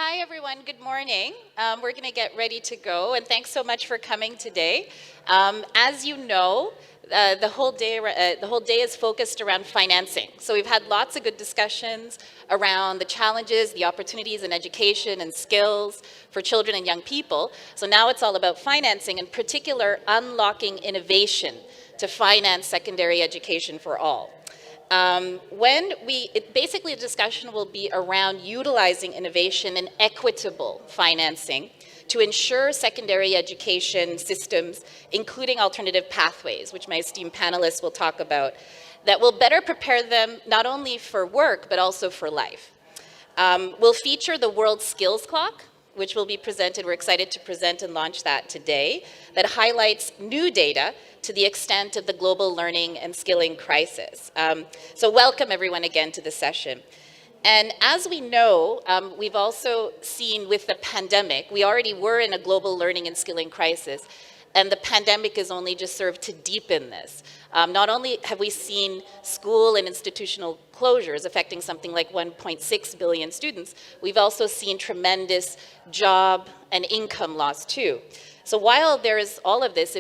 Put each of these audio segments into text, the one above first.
Hi, everyone. Good morning. We're going to get ready to go, and thanks so much for coming today. As you know, the whole day is focused around financing. So we've had lots of good discussions around the challenges, the opportunities in education and skills for children and young people. So now it's all about financing, in particular, unlocking innovation to finance secondary education for all. Basically the discussion will be around utilizing innovation and equitable financing to ensure secondary education systems, including alternative pathways, which my esteemed panelists will talk about, that will better prepare them not only for work, but also for life. We'll feature the World Skills Clock, which will be presented. We're excited to present and launch that today, that highlights new data to the extent of the global learning and skilling crisis. So welcome everyone again to the session. And as we know, we've also seen with the pandemic, we already were in a global learning and skilling crisis, and the pandemic has only just served to deepen this. Not only have we seen school and institutional closures affecting something like 1.6 billion students, we've also seen tremendous job and income loss too. So while there is all of this,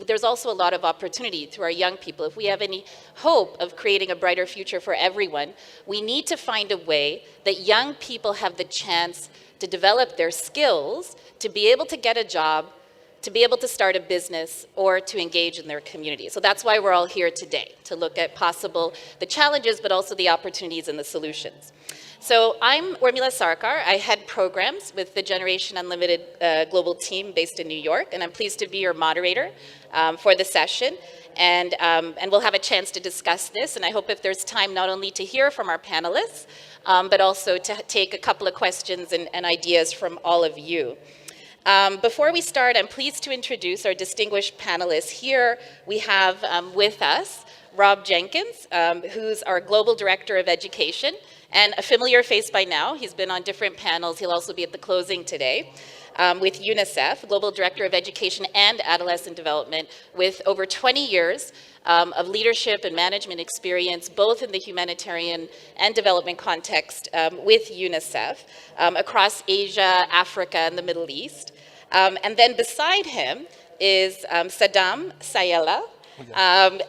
there's also a lot of opportunity to our young people. If we have any hope of creating a brighter future for everyone, we need to find a way that young people have the chance to develop their skills, to be able to get a job, to be able to start a business, or to engage in their community. So that's why we're all here today, to look at the challenges, but also the opportunities and the solutions. So I'm Urmila Sarkar. I head programs with the Generation Unlimited global team based in New York, and I'm pleased to be your moderator for the session. And we'll have a chance to discuss this, and I hope if there's time not only to hear from our panelists, but also to take a couple of questions and ideas from all of you. Before we start, I'm pleased to introduce our distinguished panelists. Here we have with us Rob Jenkins, who's our Global Director of Education, and a familiar face by now. He's been on different panels. He'll also be at the closing today with UNICEF, Global Director of Education and Adolescent Development, with over 20 years of leadership and management experience, both in the humanitarian and development context with UNICEF across Asia, Africa, and the Middle East. And then beside him is Saddam, Sayyaleh,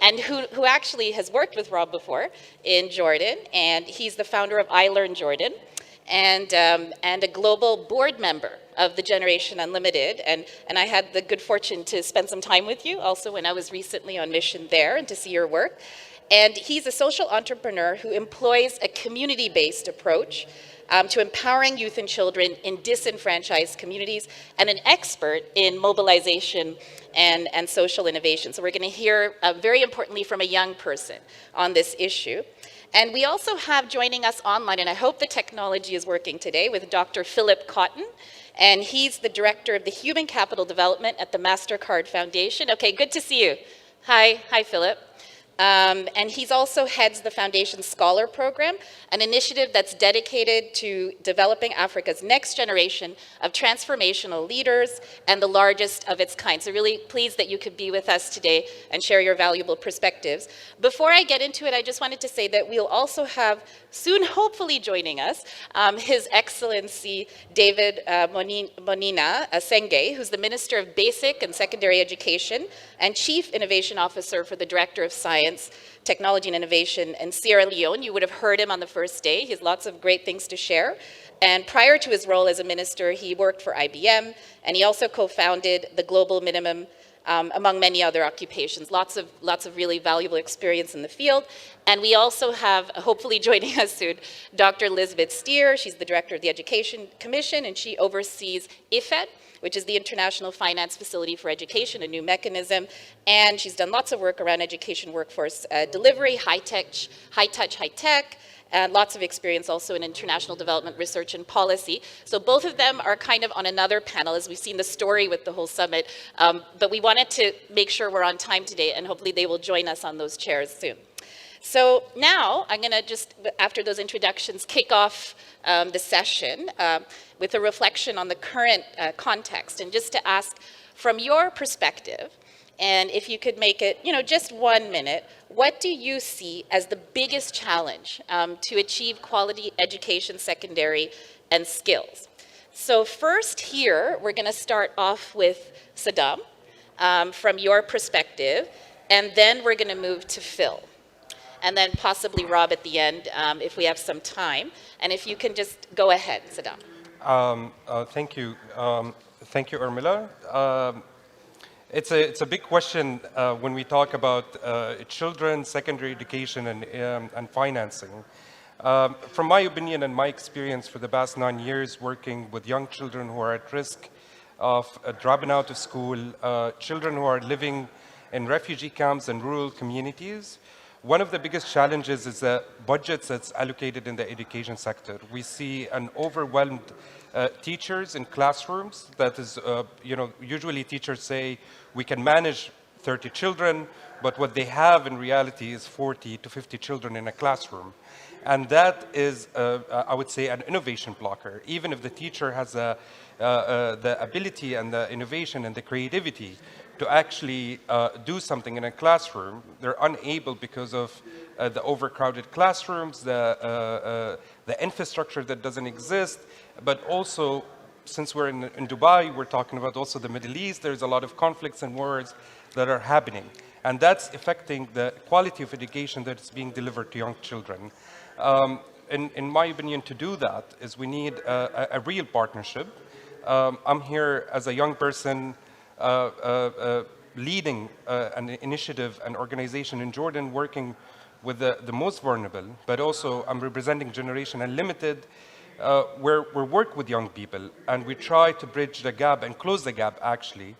and who actually has worked with Rob before in Jordan, and he's the founder of I Learn Jordan, and a global board member of the Generation Unlimited, and I had the good fortune to spend some time with you also when I was recently on mission there and to see your work. And he's a social entrepreneur who employs a community-based approach to empowering youth and children in disenfranchised communities, and an expert in mobilization and social innovation. So we're going to hear very importantly from a young person on this issue. And we also have joining us online, and I hope the technology is working today, with Dr. Philip Cotton, and he's the Director of the Human Capital Development at the Mastercard Foundation. Okay, good to see you. Hi, Philip. And he's also heads the Foundation Scholar Program, an initiative that's dedicated to developing Africa's next generation of transformational leaders and the largest of its kind. So really pleased that you could be with us today and share your valuable perspectives. Before I get into it, I just wanted to say that we'll also have soon, hopefully joining us, His Excellency David Monina Senge, who's the Minister of Basic and Secondary Education and Chief Innovation Officer for the Director of Science, Technology and Innovation in Sierra Leone. You would have heard him on the first day. He has lots of great things to share. And prior to his role as a minister, he worked for IBM, and he also co-founded the Global Minimum, among many other occupations. Lots of really valuable experience in the field. And we also have, hopefully joining us soon, Dr. Liesbet Steer. She's the Director of the Education Commission, and she oversees IFED, which is the International Finance Facility for Education, a new mechanism. And she's done lots of work around education workforce delivery, high-touch, high-tech, and lots of experience also in international development research and policy. So both of them are kind of on another panel, as we've seen the story with the whole summit. But we wanted to make sure we're on time today, and hopefully they will join us on those chairs soon. So now I'm going to just, after those introductions, kick off the session with a reflection on the current context, and just to ask, from your perspective, and if you could make it, just 1 minute, what do you see as the biggest challenge to achieve quality education, secondary, and skills? So first here, we're going to start off with Saddam, from your perspective, and then we're going to move to Phil. And then possibly Rob at the end, if we have some time. And if you can just go ahead, Saddam. Thank you. Thank you, Urmila. It's a big question when we talk about children, secondary education, and financing. From my opinion and my experience for the past 9 years working with young children who are at risk of dropping out of school, children who are living in refugee camps and rural communities, one of the biggest challenges is the budgets that's allocated in the education sector. We see an overwhelmed teachers in classrooms. That is, usually teachers say we can manage 30 children, but what they have in reality is 40 to 50 children in a classroom. And that is, I would say, an innovation blocker. Even if the teacher has the ability and the innovation and the creativity to actually do something in a classroom, they're unable because of the overcrowded classrooms, the infrastructure that doesn't exist, but also, since we're in Dubai, we're talking about also the Middle East, there's a lot of conflicts and wars that are happening. And that's affecting the quality of education that is being delivered to young children. In my opinion, to do that is we need a real partnership. I'm here as a young person leading an initiative, an organization in Jordan working with the most vulnerable, but also I'm representing Generation Unlimited, where we work with young people and we try to bridge the gap and close the gap actually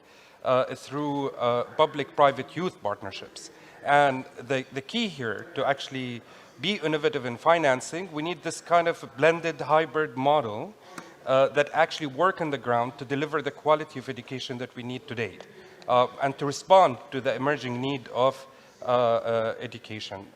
through public-private youth partnerships. And the key here to actually be innovative in financing, we need this kind of blended hybrid model that actually work on the ground to deliver the quality of education that we need today and to respond to the emerging need of education.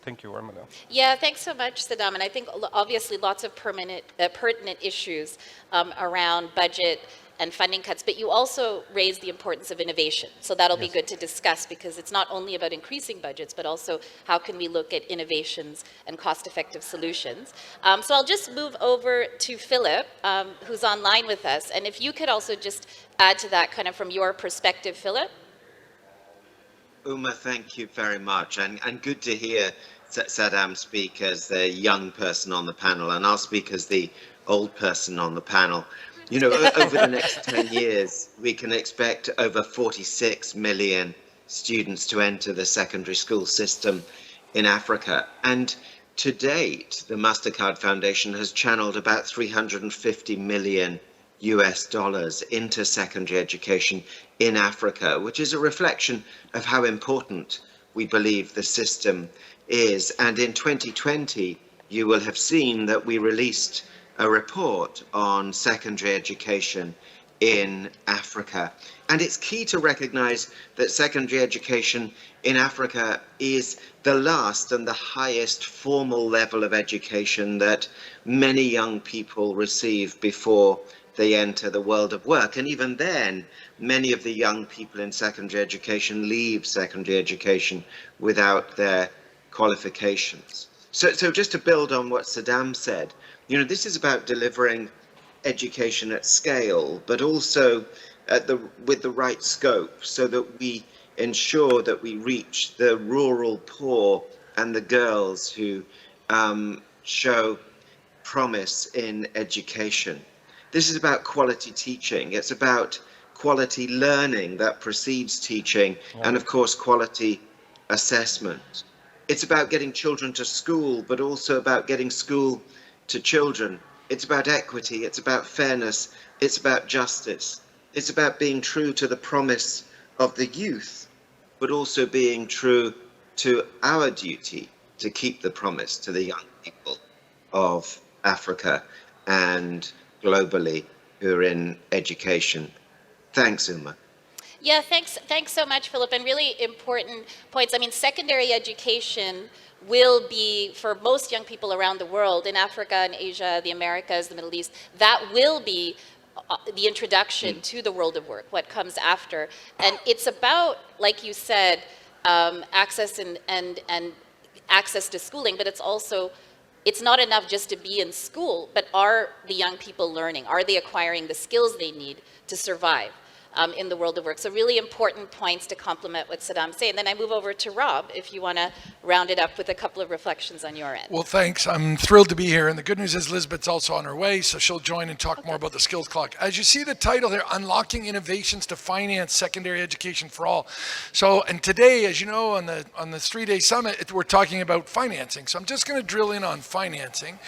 Thank you, Urmila. Yeah, thanks so much, Saddam. And I think obviously lots of pertinent issues around budget and funding cuts, but you also raised the importance of innovation. So that'll be good to discuss because it's not only about increasing budgets, but also how can we look at innovations and cost-effective solutions. So I'll just move over to Philip, who's online with us. And if you could also just add to that kind of from your perspective, Philip. Uma, thank you very much. And good to hear Saddam speak as the young person on the panel, and I'll speak as the old person on the panel. You know, over the next 10 years, we can expect over 46 million students to enter the secondary school system in Africa. And to date, the Mastercard Foundation has channeled about 350 million US dollars into secondary education in Africa, which is a reflection of how important we believe the system is. And in 2020, you will have seen that we released a report on secondary education in Africa. And it's key to recognize that secondary education in Africa is the last and the highest formal level of education that many young people receive before they enter the world of work. And even then, many of the young people in secondary education leave secondary education without their qualifications. So just to build on what Saddam said, you know, this is about delivering education at scale, but also with the right scope so that we ensure that we reach the rural poor and the girls who show promise in education. This is about quality teaching. It's about quality learning that precedes teaching, and of course, quality assessment. It's about getting children to school, but also about getting school to children. It's about equity, it's about fairness, it's about justice. It's about being true to the promise of the youth, but also being true to our duty to keep the promise to the young people of Africa and globally who are in education. Thanks, Uma. Yeah, thanks so much, Philip, and really important points. I mean, secondary education will be, for most young people around the world, in Africa and Asia, the Americas, the Middle East, that will be the introduction to the world of work, what comes after. And it's about, like you said, access and access to schooling, but it's also it's not enough just to be in school, but are the young people learning? Are they acquiring the skills they need to survive in the world of work? So really important points to complement what Saddam said. And then I move over to Rob, if you want to round it up with a couple of reflections on your end. Well, thanks. I'm thrilled to be here. And the good news is Liesbet's also on her way, so she'll join and talk more about the skills clock. As you see the title there, Unlocking Innovations to Finance Secondary Education for All. So, and today, as you know, on the 3-day summit, we're talking about financing. So I'm just going to drill in on financing.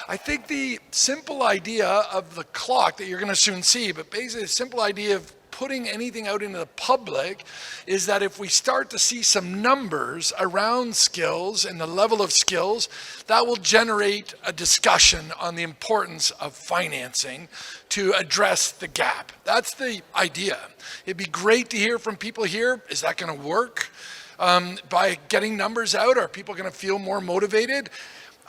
I think the simple idea of the clock that you're going to soon see, but basically the simple idea of putting anything out into the public is that if we start to see some numbers around skills and the level of skills, that will generate a discussion on the importance of financing to address the gap. That's the idea. It'd be great to hear from people here. Is that going to work? By getting numbers out, are people going to feel more motivated?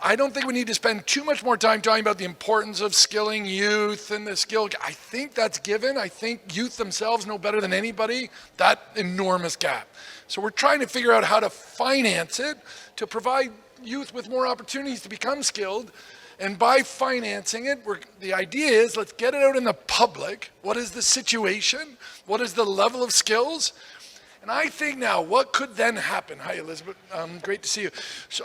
I don't think we need to spend too much more time talking about the importance of skilling youth and the skill. I think that's given. I think youth themselves know better than anybody that enormous gap. So we're trying to figure out how to finance it to provide youth with more opportunities to become skilled. And by financing it, the idea is let's get it out in the public. What is the situation? What is the level of skills? And I think now, what could then happen? Hi, Elizabeth. Great to see you. So,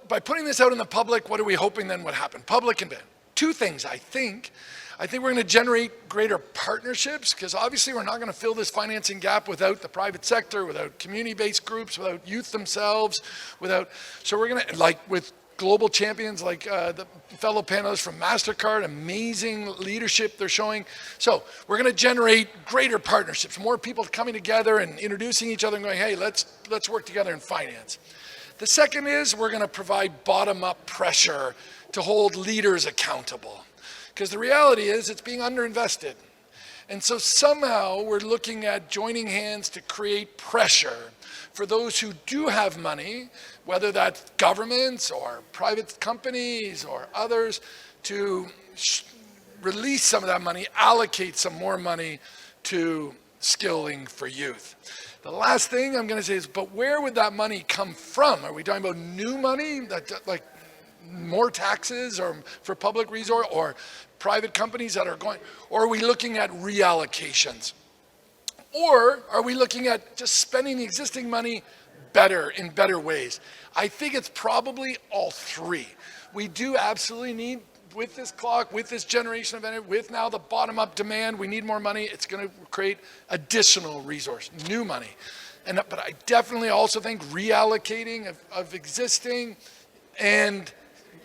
by putting this out in the public, what are we hoping then would happen? Public and two things, I think. I think we're going to generate greater partnerships, because obviously we're not going to fill this financing gap without the private sector, without community-based groups, without youth themselves, so we're going to, like with global champions like the fellow panelists from Mastercard, amazing leadership they're showing. So we're going to generate greater partnerships, more people coming together and introducing each other and going, hey, let's work together in finance. The second is we're going to provide bottom-up pressure to hold leaders accountable. Because the reality is it's being underinvested. And so somehow we're looking at joining hands to create pressure for those who do have money, whether that's governments or private companies or others, to release some of that money, allocate some more money to skilling for youth. The last thing I'm going to say is, but where would that money come from? Are we talking about new money, like more taxes or for public resource or private companies that are going, or are we looking at reallocations? Or are we looking at just spending the existing money better, in better ways? I think it's probably all three. We do absolutely need, with this clock, with this generation of energy, with now the bottom-up demand, we need more money. It's going to create additional resource, new money. But I definitely also think reallocating of existing, and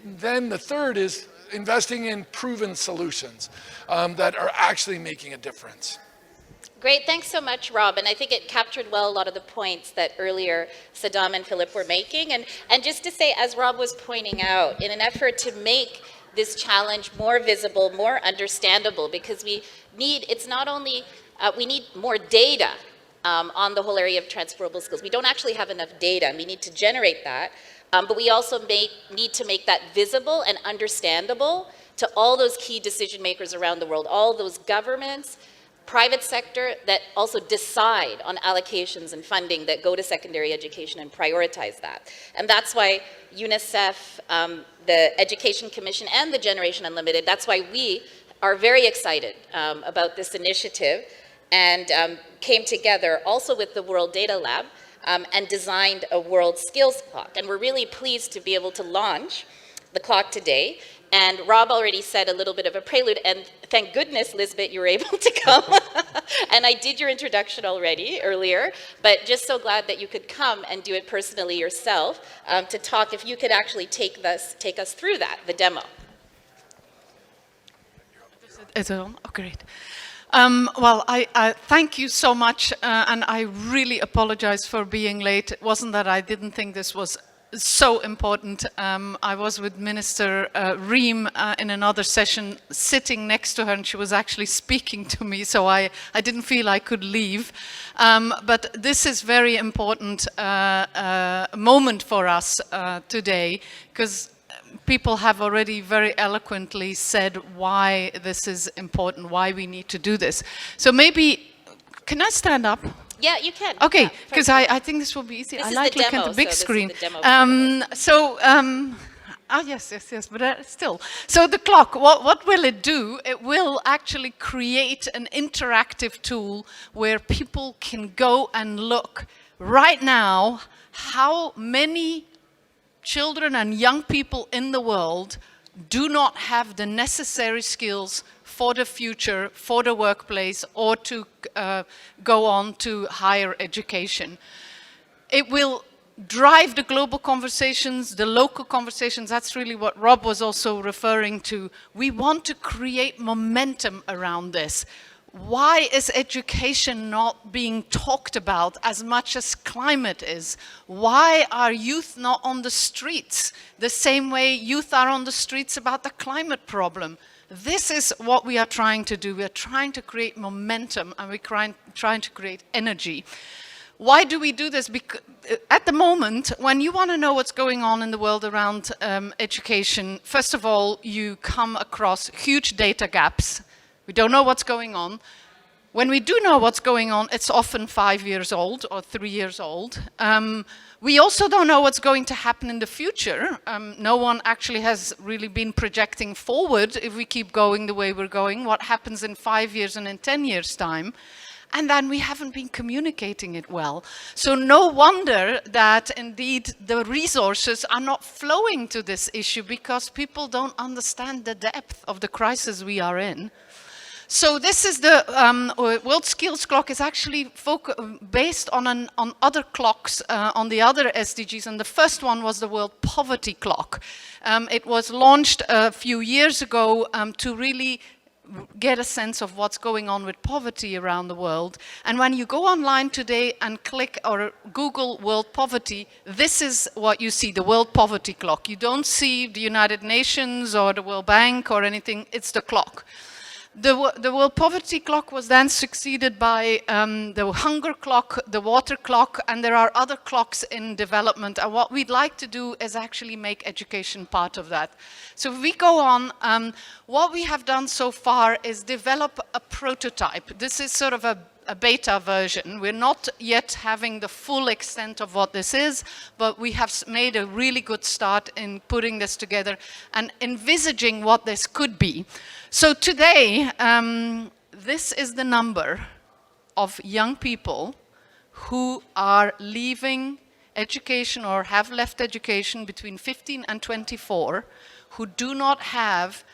then the third is investing in proven solutions that are actually making a difference. Great, thanks so much, Rob. And I think it captured well a lot of the points that earlier Saddam and Philip were making. And just to say, as Rob was pointing out, in an effort to make this challenge more visible, more understandable, because we need, it's not only, we need more data on the whole area of transferable skills. We don't actually have enough data, and we need to generate that. But we also need to make that visible and understandable to all those key decision makers around the world, all those governments, private sector that also decide on allocations and funding that go to secondary education and prioritize that. And that's why UNICEF, the Education Commission, and the Generation Unlimited, that's why we are very excited about this initiative, and came together also with the World Data Lab and designed a World Skills Clock. And we're really pleased to be able to launch the clock today. And Rob already said a little bit of a prelude, and thank goodness, Liesbet, you were able to come. And I did your introduction already earlier, but just so glad that you could come and do it personally yourself to talk, if you could actually take us through that, the demo. Is it on? Oh, great. Well, I thank you so much, and I really apologize for being late. It wasn't that I didn't think this was so important. I was with Minister Reem in another session, sitting next to her, and she was actually speaking to me, so I didn't feel I could leave. But this is very important moment for us today, because people have already very eloquently said why this is important, why we need to do this. So maybe, can I stand up? Yeah, you can. Okay, Yeah, because I think this will be easy. This I is like the looking demo, at the big so this is screen. the demo. Yes, but still. So the clock, what will it do? It will actually create an interactive tool where people can go and look right now how many children and young people in the world do not have the necessary skills for the future, for the workplace, or to go on to higher education. It will drive the global conversations, the local conversations. That's really what Rob was also referring to. We want to create momentum around this. Why is education not being talked about as much as climate is? Why are youth not on the streets the same way youth are on the streets about the climate problem? This is what we are trying to do. We are trying to create momentum, and we're trying to create energy. Why do we do this? Because at the moment, when you want to know what's going on in the world around education, first of all, you come across huge data gaps. We don't know what's going on. When we do know what's going on, it's often 5 years old or 3 years old. We also don't know what's going to happen in the future. No one actually has really been projecting forward if we keep going the way we're going, what happens in 5 years and in 10 years' time. And then we haven't been communicating it well. So no wonder that indeed the resources are not flowing to this issue, because people don't understand the depth of the crisis we are in. So this is the World Skills Clock is actually based on other clocks on the other SDGs, and the first one was the World Poverty Clock. It was launched a few years ago to really get a sense of what's going on with poverty around the world. And when you go online today and click or Google World Poverty, this is what you see, the World Poverty Clock. You don't see the United Nations or the World Bank or anything, it's the clock. The World Poverty Clock was then succeeded by the Hunger Clock, the Water Clock, and there are other clocks in development. And what we'd like to do is actually make education part of that. So if we go on, what we have done so far is develop a prototype. This is sort of a beta version. We're not yet having the full extent of what this is, but we have made a really good start in putting this together and envisaging what this could be. So today, this is the number of young people who are leaving education or have left education between 15 and 24 who do not have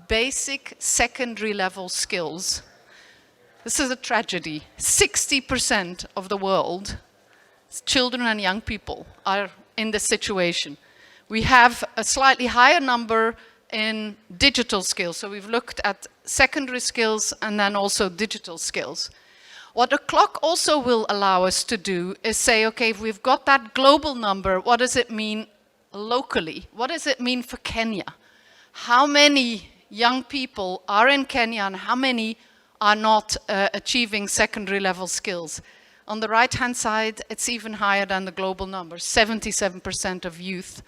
basic secondary level skills. This is a tragedy. 60% of the world, children and young people, are in this situation. We have a slightly higher number in digital skills. So we've looked at secondary skills and then also digital skills. What the clock also will allow us to do is say, okay, if we've got that global number, what does it mean locally? What does it mean for Kenya? How many young people are in Kenya and how many are not achieving secondary level skills? On the right-hand side, it's even higher than the global number, 77% of youth.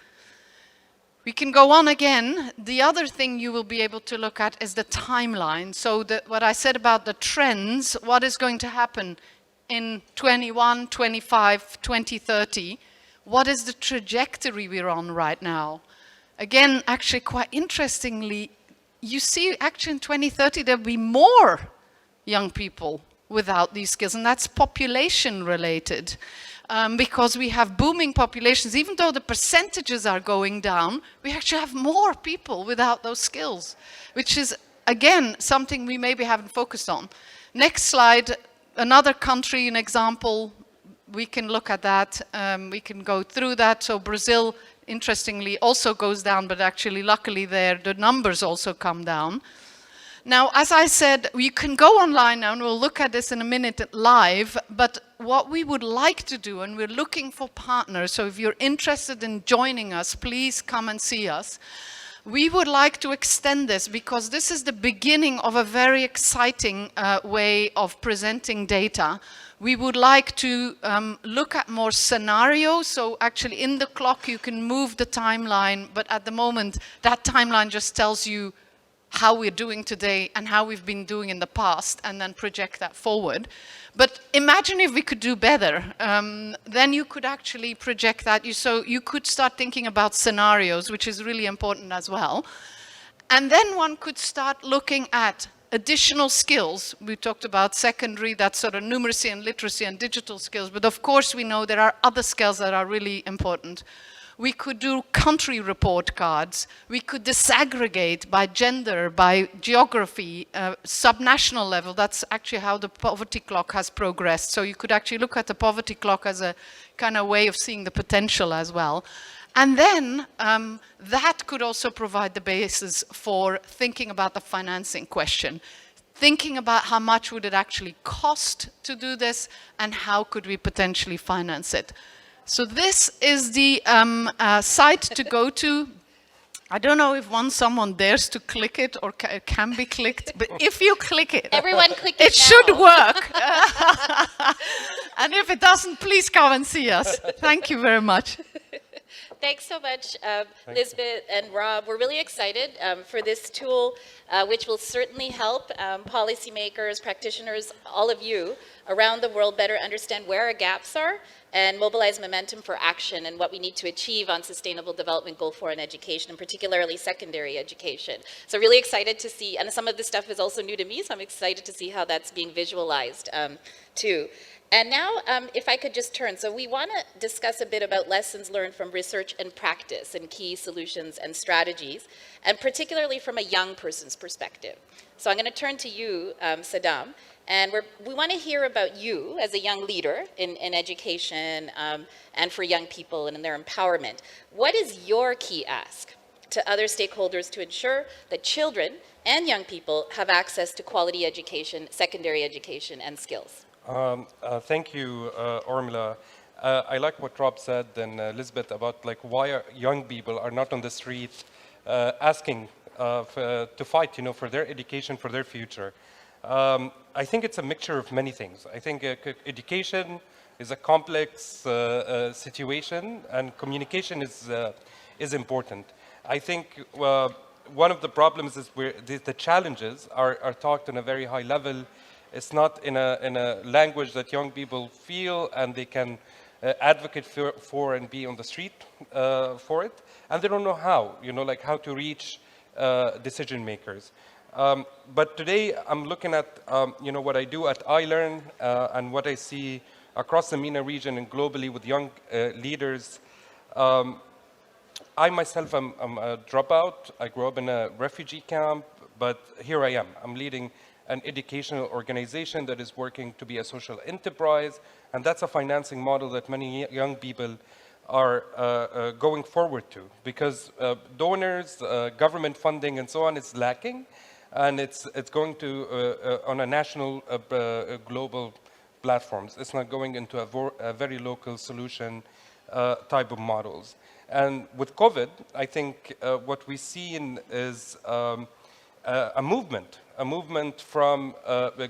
We can go on again. The other thing you will be able to look at is the timeline. So what I said about the trends, what is going to happen in 21, 25, 2030? What is the trajectory we're on right now? Again, actually quite interestingly, you see actually in 2030 there'll be more young people without these skills, and that's population related. Because we have booming populations, even though the percentages are going down, we actually have more people without those skills, which is, again, something we maybe haven't focused on. Next slide, another country, an example, we can look at that, we can go through that. So Brazil, interestingly, also goes down, but actually, luckily there, the numbers also come down. Now, as I said, you can go online now, and we'll look at this in a minute live, but what we would like to do, and we're looking for partners, so if you're interested in joining us, please come and see us. We would like to extend this because this is the beginning of a very exciting way of presenting data. We would like to look at more scenarios. So actually in the clock you can move the timeline, but at the moment that timeline just tells you how we're doing today and how we've been doing in the past, and then project that forward. But imagine if we could do better. Then you could actually project that. So you could start thinking about scenarios, which is really important as well. And then one could start looking at additional skills. We talked about secondary, that sort of numeracy and literacy and digital skills. But of course, we know there are other skills that are really important. We could do country report cards. We could disaggregate by gender, by geography, subnational level. That's actually how the poverty clock has progressed. So you could actually look at the poverty clock as a kind of way of seeing the potential as well. And then that could also provide the basis for thinking about the financing question. Thinking about how much would it actually cost to do this and how could we potentially finance it. So this is the site to go to. I don't know if someone dares to click it or can be clicked, but if you click it, Everyone click it it should work. And if it doesn't, please come and see us. Thank you very much. Thanks so much, Liesbet and Rob. We're really excited for this tool, which will certainly help policymakers, practitioners, all of you around the world better understand where our gaps are and mobilize momentum for action and what we need to achieve on Sustainable Development Goal 4 in education, and particularly secondary education. So really excited to see, and some of this stuff is also new to me, so I'm excited to see how that's being visualized too. And now, if I could just turn, so we want to discuss a bit about lessons learned from research and practice and key solutions and strategies, and particularly from a young person's perspective. So I'm going to turn to you, Saddam, and we want to hear about you as a young leader in education and for young people and in their empowerment. What is your key ask to other stakeholders to ensure that children and young people have access to quality education, secondary education, and skills? Thank you, Urmila. I like what Rob said and Liesbet about like why young people are not on the street asking to fight, for their education, for their future. I think it's a mixture of many things. I think education is a complex situation, and communication is important. I think one of the problems is where the challenges are talked on a very high level. It's not in a language that young people feel and they can advocate for and be on the street for it. And they don't know how, like how to reach decision makers. But today I'm looking at, what I do at iLearn and what I see across the MENA region and globally with young leaders. I myself am a dropout. I grew up in a refugee camp, but here I am. I'm leading an educational organization that is working to be a social enterprise, and that's a financing model that many young people are going forward to, because donors, government funding, and so on is lacking, and it's going to on a national, global platforms. It's not going into a very local solution type of models. And with COVID, I think what we see is a movement from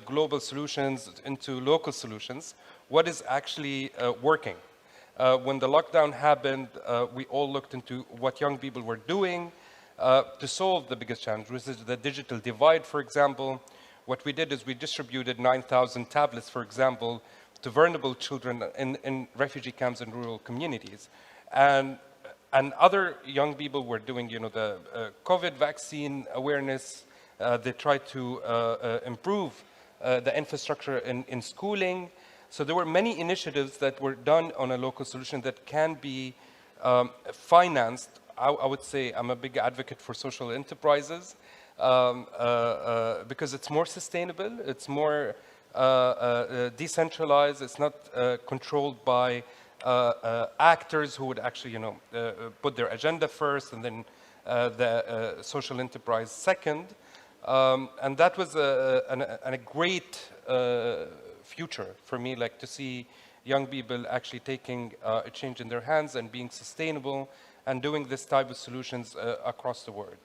global solutions into local solutions. What is actually working? When the lockdown happened, we all looked into what young people were doing to solve the biggest challenge, which is the digital divide, for example. What we did is we distributed 9,000 tablets, for example, to vulnerable children in refugee camps and rural communities. And other young people were doing, the COVID vaccine awareness. They tried to improve the infrastructure in schooling. So there were many initiatives that were done on a local solution that can be financed. I would say I'm a big advocate for social enterprises because it's more sustainable, it's more decentralized, it's not controlled by actors who would actually, put their agenda first and then the social enterprise second. And that was a great future for me, like to see young people actually taking a change in their hands and being sustainable and doing this type of solutions across the world.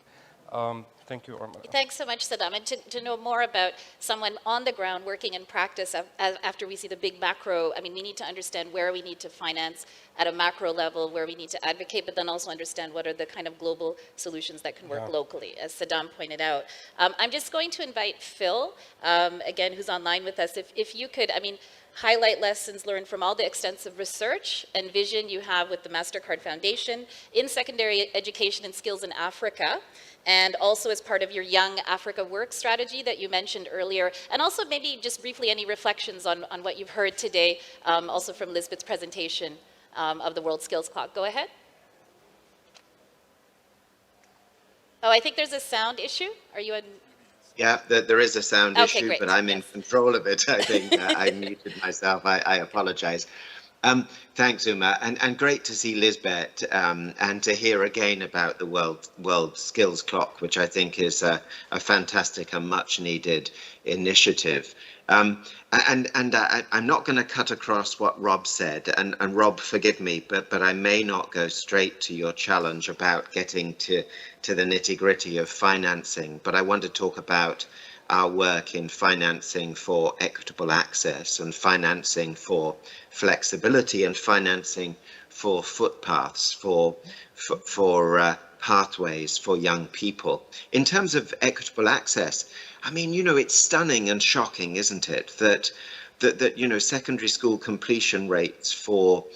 Thank you, Urmila. Thanks so much, Saddam. And to know more about someone on the ground working in practice after we see the big macro, I mean, we need to understand where we need to finance at a macro level, where we need to advocate, but then also understand what are the kind of global solutions that can work locally, as Saddam pointed out. I'm just going to invite Phil, again, who's online with us. If you could, I mean, highlight lessons learned from all the extensive research and vision you have with the Mastercard Foundation in secondary education and skills in Africa, and also as part of your Young Africa Work strategy that you mentioned earlier, and also maybe just briefly any reflections on what you've heard today, also from Liesbet's presentation of the World Skills Clock. Go ahead. Oh, I think there's a sound issue. Are you on? Yeah, there is a sound Okay, issue, great. but I'm in control of it. I think I muted myself. I apologize. Thanks, Uma, and great to see Liesbet and to hear again about the World Skills Clock, which I think is a fantastic and much needed initiative. And I'm not going to cut across what Rob said, and Rob, forgive me, but I may not go straight to your challenge about getting to the nitty-gritty of financing, but I want to talk about our work in financing for equitable access and financing for flexibility and financing for footpaths, for pathways for young people. In terms of equitable access, I mean, you know, it's stunning and shocking, isn't it, that you know, secondary school completion rates for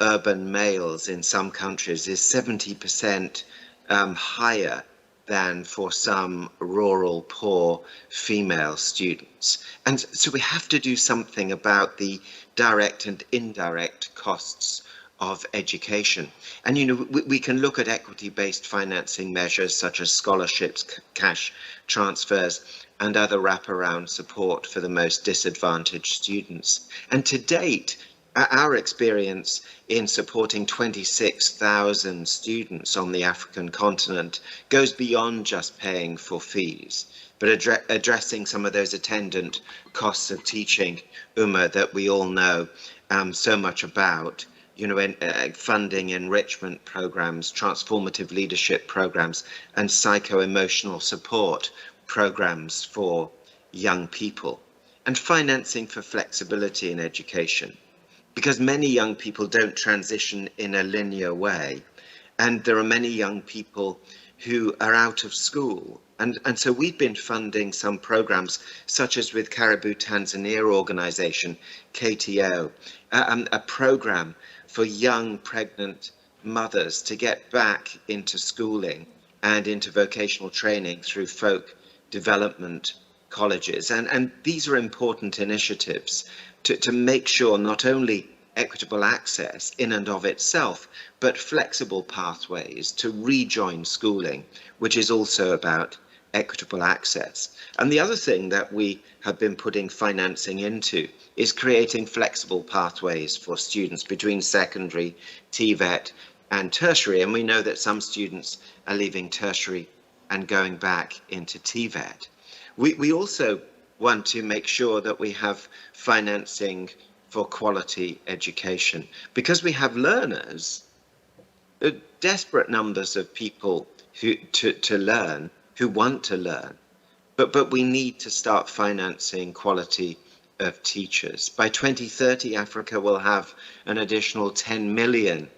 urban males in some countries is 70% higher than for some rural poor female students. And so we have to do something about the direct and indirect costs of education. And, you know, we can look at equity-based financing measures such as scholarships, cash transfers, and other wraparound support for the most disadvantaged students. And to date, our experience in supporting 26,000 students on the African continent goes beyond just paying for fees, but addressing some of those attendant costs of teaching, Uma, that we all know so much about. You know, funding enrichment programs, transformative leadership programs, and psycho-emotional support programs for young people, and financing for flexibility in education. Because many young people don't transition in a linear way, and there are many young people who are out of school. And so we've been funding some programs, such as with Caribou Tanzania organization, KTO, a program for young pregnant mothers to get back into schooling and into vocational training through folk development colleges. And these are important initiatives to make sure not only equitable access in and of itself, but flexible pathways to rejoin schooling, which is also about equitable access. And the other thing that we have been putting financing into is creating flexible pathways for students between secondary, TVET, and tertiary. And we know that some students are leaving tertiary and going back into TVET. We also want to make sure that we have financing for quality education, because we have learners, desperate numbers of people to learn, who want to learn, but we need to start financing quality of teachers. By 2030, Africa will have an additional 10 million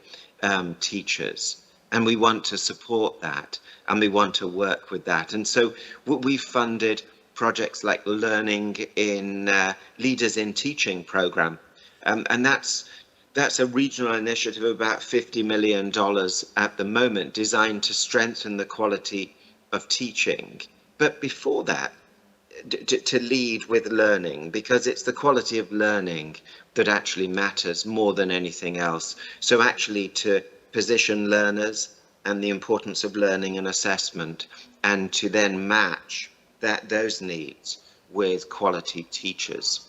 teachers, and we want to support that, and we want to work with that. And so we funded projects like Learning in Leaders in Teaching program, and that's a regional initiative of about $50 million at the moment, designed to strengthen the quality of teaching. But before that, to lead with learning, because it's the quality of learning that actually matters more than anything else. So actually to position learners and the importance of learning and assessment, and to then match those needs with quality teachers.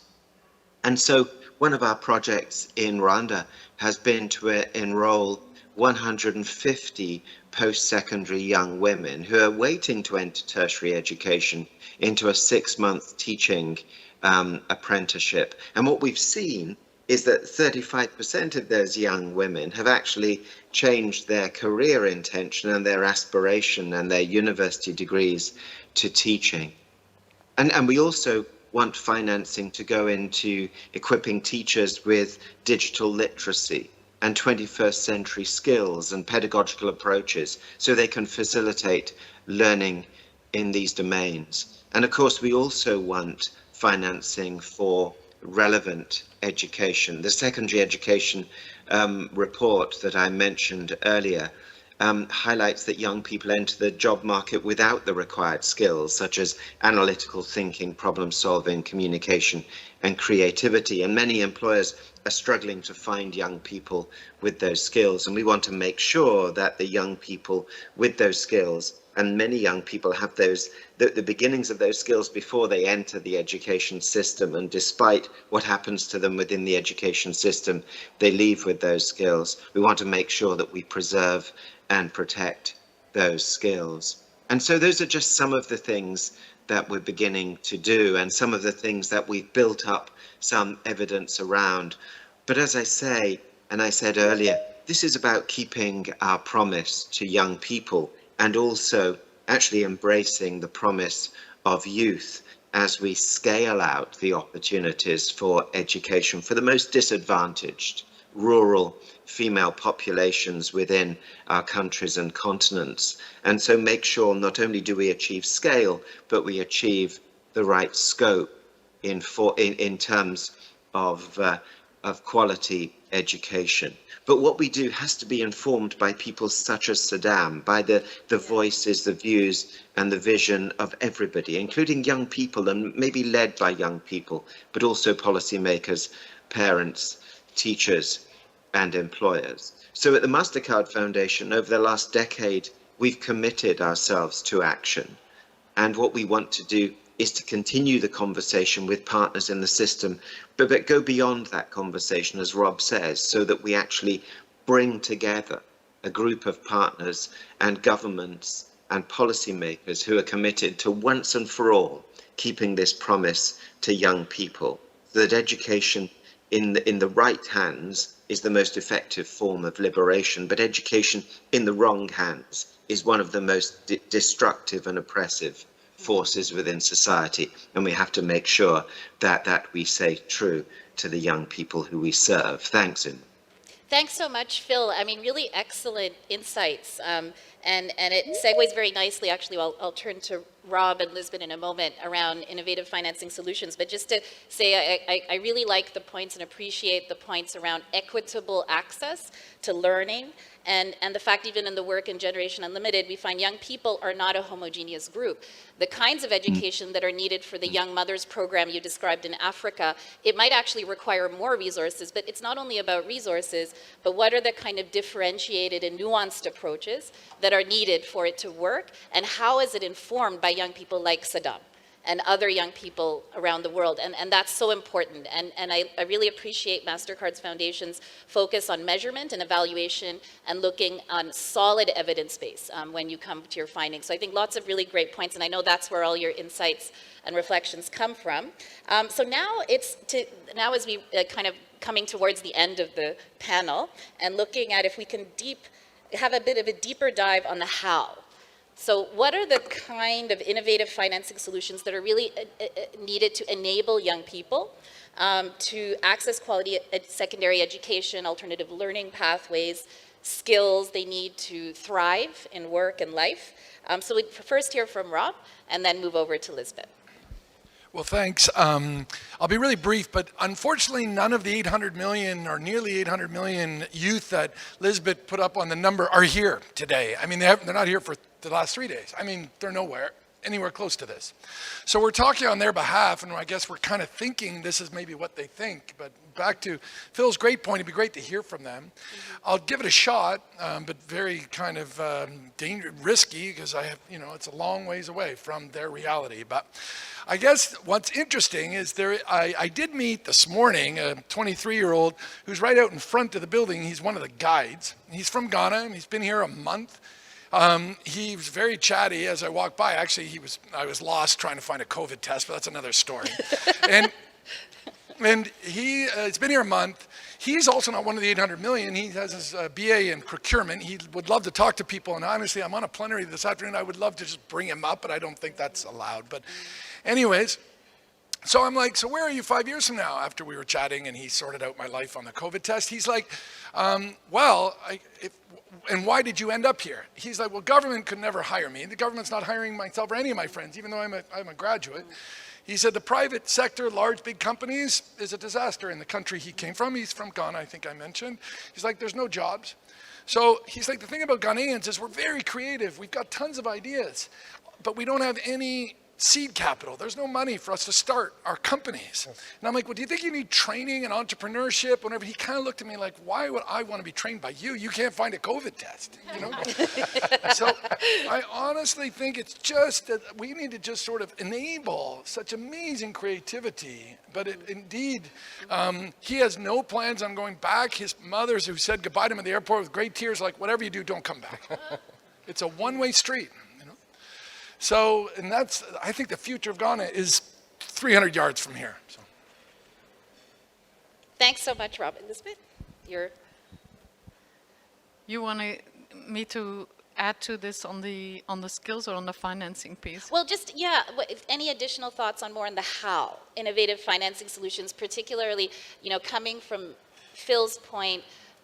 And so one of our projects in Rwanda has been to enroll 150 post-secondary young women who are waiting to enter tertiary education into a 6-month teaching apprenticeship. And what we've seen is that 35% of those young women have actually changed their career intention and their aspiration and their university degrees to teaching. And we also want financing to go into equipping teachers with digital literacy and 21st century skills and pedagogical approaches so they can facilitate learning in these domains. And of course, we also want financing for relevant education. The secondary education report that I mentioned earlier highlights that young people enter the job market without the required skills, such as analytical thinking, problem solving, communication, and creativity. And many employers are struggling to find young people with those skills. And we want to make sure that the young people with those skills, and many young people have those, the beginnings of those skills before they enter the education system. And despite what happens to them within the education system, they leave with those skills. We want to make sure that we preserve and protect those skills. And so those are just some of the things that we're beginning to do and some of the things that we've built up some evidence around. But as I say, and I said earlier, this is about keeping our promise to young people and also actually embracing the promise of youth as we scale out the opportunities for education for the most disadvantaged, rural female populations within our countries and continents. And so make sure not only do we achieve scale, but we achieve the right scope in terms of quality education. But what we do has to be informed by people such as Saddam, by the voices, the views, and the vision of everybody, including young people, and maybe led by young people, but also policymakers, parents, teachers, and employers. So at the Mastercard Foundation, over the last decade, we've committed ourselves to action. And what we want to do is to continue the conversation with partners in the system, but go beyond that conversation, as Rob says, so that we actually bring together a group of partners and governments and policymakers who are committed to once and for all keeping this promise to young people, so that education in the right hands is the most effective form of liberation, but education in the wrong hands is one of the most destructive and oppressive forces within society, and we have to make sure that we stay true to the young people who we serve. Thanks, Urmila. Thanks so much, Phil. I mean, really excellent insights. And it segues very nicely, actually. I'll turn to Rob and Liesbet in a moment around innovative financing solutions. But just to say, I really like the points and appreciate the points around equitable access to learning. And the fact, even in the work in Generation Unlimited, we find young people are not a homogeneous group. The kinds of education that are needed for the Young Mothers program you described in Africa, it might actually require more resources, but it's not only about resources, but what are the kind of differentiated and nuanced approaches that are needed for it to work, and how is it informed by young people like Saddam and other young people around the world, and that's so important. And I really appreciate Mastercard's Foundation's focus on measurement and evaluation and looking on solid evidence base when you come to your findings. So I think lots of really great points, and I know that's where all your insights and reflections come from. So now as we kind of coming towards the end of the panel and looking at if we can have a bit of a deeper dive on the how. So what are the kind of innovative financing solutions that are really needed to enable young people to access quality secondary education, alternative learning pathways, skills they need to thrive in work and life? So we'd first hear from Rob and then move over to Liesbet. Well, thanks. I'll be really brief, but unfortunately, none of the 800 million or nearly 800 million youth that Liesbet put up on the number are here today. I mean, they're not here for the last 3 days. I mean, they're anywhere close to this. So we're talking on their behalf, and I guess we're kind of thinking this is maybe what they think. But back to Phil's great point, it'd be great to hear from them. I'll give it a shot, but very kind of risky because it's a long ways away from their reality. But I guess what's interesting is I did meet this morning a 23-year-old who's right out in front of the building. He's one of the guides. He's from Ghana, and he's been here a month. He was very chatty as I walked by. Actually, I was lost trying to find a COVID test, but that's another story. And he's been here a month. He's also not one of the 800 million. He has his BA in procurement. He would love to talk to people. And honestly, I'm on a plenary this afternoon. I would love to just bring him up, but I don't think that's allowed. But anyways, so I'm like, so where are you 5 years from now? After we were chatting and he sorted out my life on the COVID test, he's like, and why did you end up here? He's like, well, government could never hire me. The government's not hiring myself or any of my friends, even though I'm a graduate. He said the private sector, large, big companies, is a disaster in the country he came from. He's from Ghana, I think I mentioned. He's like, there's no jobs. So he's like, the thing about Ghanaians is we're very creative. We've got tons of ideas, but we don't have any seed capital. There's no money for us to start our companies. And I'm like, well, do you think you need training and entrepreneurship? Whenever he kind of looked at me like, why would I want to be trained by you? You can't find a COVID test, you know? So I honestly think it's just that we need to just sort of enable such amazing creativity. But indeed, he has no plans on going back. His mother's who said goodbye to him at the airport with great tears, like, whatever you do, don't come back. It's a one-way street. So, and that's, I think the future of Ghana is 300 yards from here. So. Thanks so much, Rob. Liesbet, You want me to add to this on the skills or on the financing piece? Well, just, yeah, if any additional thoughts on more on the how, innovative financing solutions, particularly, you know, coming from Phil's point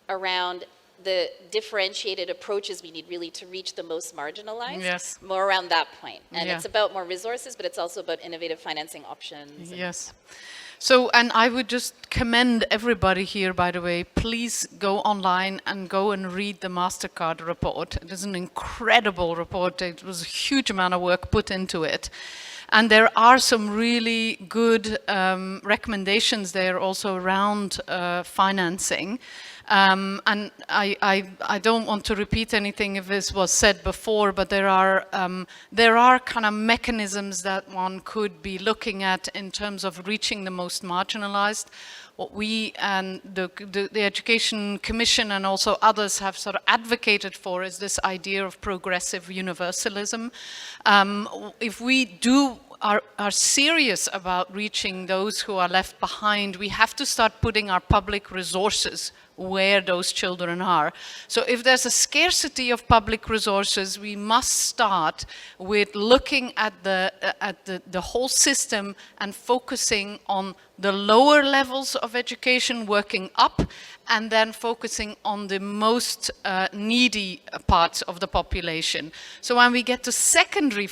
around the differentiated approaches we need really to reach the most marginalized. Yes. More around that point. And Yeah. it's about more resources, but it's also about innovative financing options. Yes. So, and I would just commend everybody here, by the way, please go online and go and read the Mastercard report. It is an incredible report. It was a huge amount of work put into it. And there are some really good recommendations there also around financing. And I don't want to repeat anything if this was said before, but there are kind of mechanisms that one could be looking at in terms of reaching the most marginalized. What we and the Education Commission and also others have sort of advocated for is this idea of progressive universalism. If we are serious about reaching those who are left behind, we have to start putting our public resources where those children are. So if there's a scarcity of public resources, we must start with looking at the whole system and focusing on the lower levels of education, working up, and then focusing on the most needy parts of the population. So when we get to secondary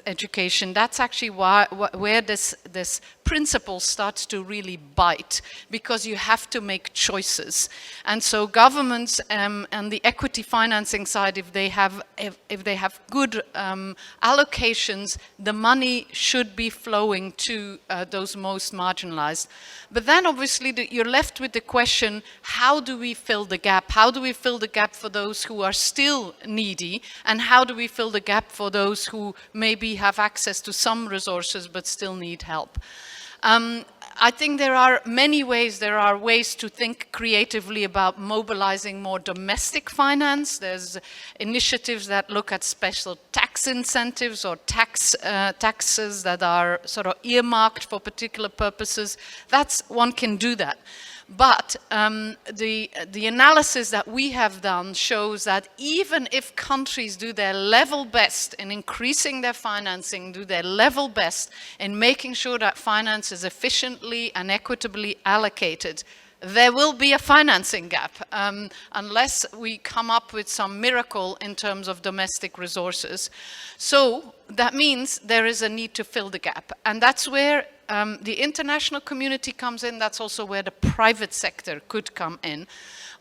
education, that's actually where this principle starts to really bite, because you have to make choices. And so governments and the equity financing side, if they have good allocations, the money should be flowing to those most marginalized. But then obviously you're left with the question, how do we fill the gap? How do we fill the gap for those who are still needy? And how do we fill the gap for those who maybe have access to some resources but still need help? I think there are many ways. There are ways to think creatively about mobilizing more domestic finance. There's initiatives that look at special tax incentives or taxes that are sort of earmarked for particular purposes. One can do that. But the analysis that we have done shows that even if countries do their level best in increasing their financing, do their level best in making sure that finance is efficiently and equitably allocated, there will be a financing gap unless we come up with some miracle in terms of domestic resources. So that means there is a need to fill the gap. And that's where the international community comes in. That's also where the private sector could come in.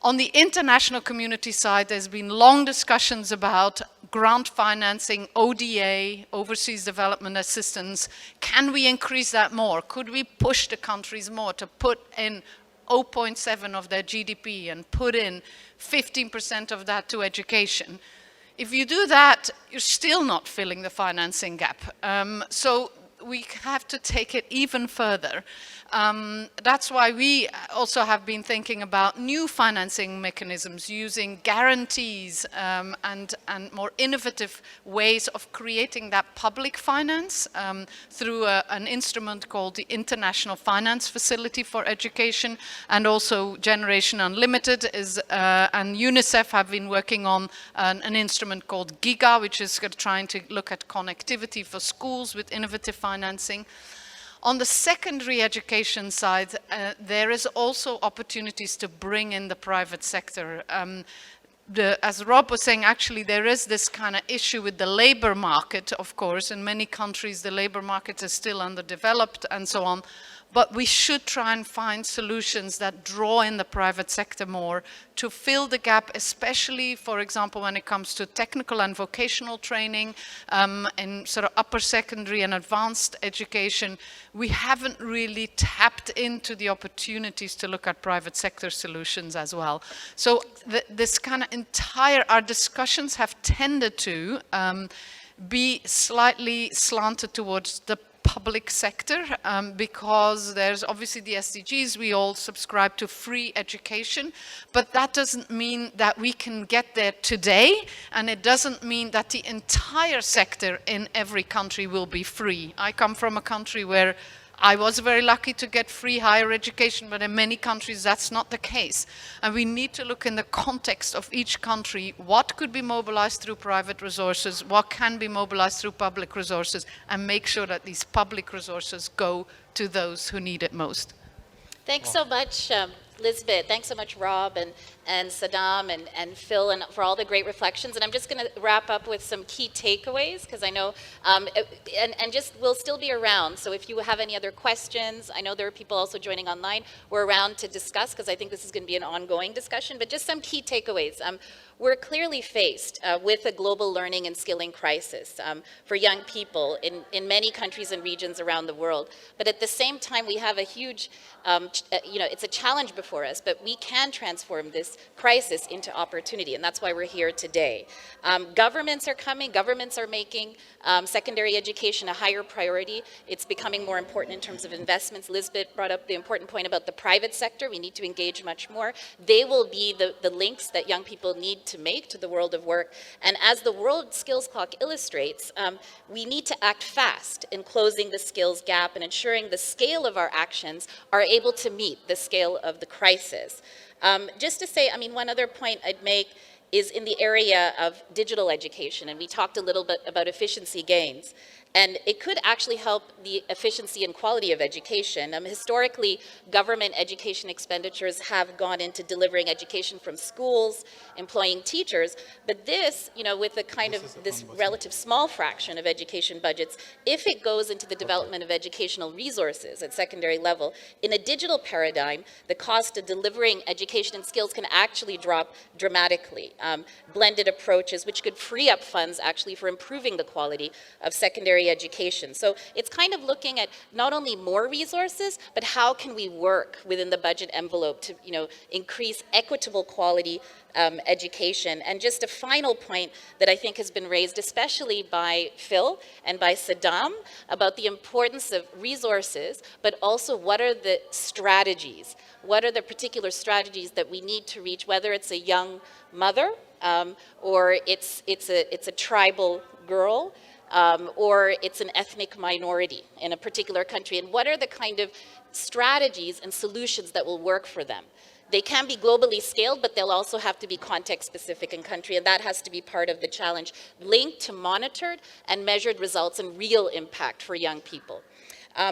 On the international community side, there's been long discussions about grant financing, ODA, Overseas Development Assistance. Can we increase that more? Could we push the countries more to put in 0.7 of their GDP and put in 15% of that to education? If you do that, you're still not filling the financing gap. So we have to take it even further. That's why we also have been thinking about new financing mechanisms using guarantees and more innovative ways of creating that public finance through an instrument called the International Finance Facility for Education, and also Generation Unlimited and UNICEF have been working on an instrument called GIGA, which is trying to look at connectivity for schools with innovative financing. On the secondary education side, there is also opportunities to bring in the private sector. As Rob was saying, actually there is this kind of issue with the labor market, of course. In many countries the labor market is still underdeveloped and so on. But we should try and find solutions that draw in the private sector more to fill the gap, especially, for example, when it comes to technical and vocational training in sort of upper secondary and advanced education. We haven't really tapped into the opportunities to look at private sector solutions as well. So this kind of our discussions have tended to be slightly slanted towards the public sector because there's obviously the SDGs, we all subscribe to free education, but that doesn't mean that we can get there today, and it doesn't mean that the entire sector in every country will be free. I come from a country where I was very lucky to get free higher education, but in many countries that's not the case. And we need to look in the context of each country, what could be mobilized through private resources, what can be mobilized through public resources, and make sure that these public resources go to those who need it most. Thanks so much, Liesbet. Thanks so much, Rob and Saddam and Phil, and for all the great reflections. And I'm just going to wrap up with some key takeaways, because I know, and just we'll still be around. So if you have any other questions, I know there are people also joining online. We're around to discuss, because I think this is going to be an ongoing discussion. But just some key takeaways. We're clearly faced with a global learning and skilling crisis for young people in many countries and regions around the world. But at the same time, we have a huge, it's a challenge before us, but we can transform this crisis into opportunity, and that's why we're here today. Governments are coming, governments are making secondary education a higher priority. It's becoming more important in terms of investments. Liesbet brought up the important point about the private sector. We need to engage much more. They will be the links that young people need to make to the world of work. And as the World Skills Clock illustrates, we need to act fast in closing the skills gap and ensuring the scale of our actions are able to meet the scale of the crisis. Just to say, one other point I'd make is in the area of digital education, and we talked a little bit about efficiency gains. And it could actually help the efficiency and quality of education. Historically, government education expenditures have gone into delivering education from schools, employing teachers, but this, with a kind of this relative small fraction of education budgets, if it goes into the development of educational resources at secondary level, in a digital paradigm, the cost of delivering education and skills can actually drop dramatically. Blended approaches, which could free up funds actually for improving the quality of secondary education. So it's kind of looking at not only more resources, but how can we work within the budget envelope to, increase equitable quality education. And just a final point that I think has been raised, especially by Phil and by Saddam, about the importance of resources, but also what are the strategies? What are the particular strategies that we need to reach, whether it's a young mother or it's a tribal girl, or it's an ethnic minority in a particular country, and what are the kind of strategies and solutions that will work for them? They can be globally scaled, but they'll also have to be context-specific in country, and that has to be part of the challenge, linked to monitored and measured results and real impact for young people.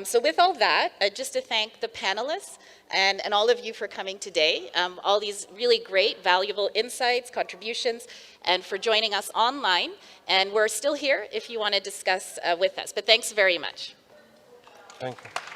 So with all that, just to thank the panelists and all of you for coming today, all these really great, valuable insights, contributions, and for joining us online. And we're still here if you want to discuss with us. But thanks very much. Thank you.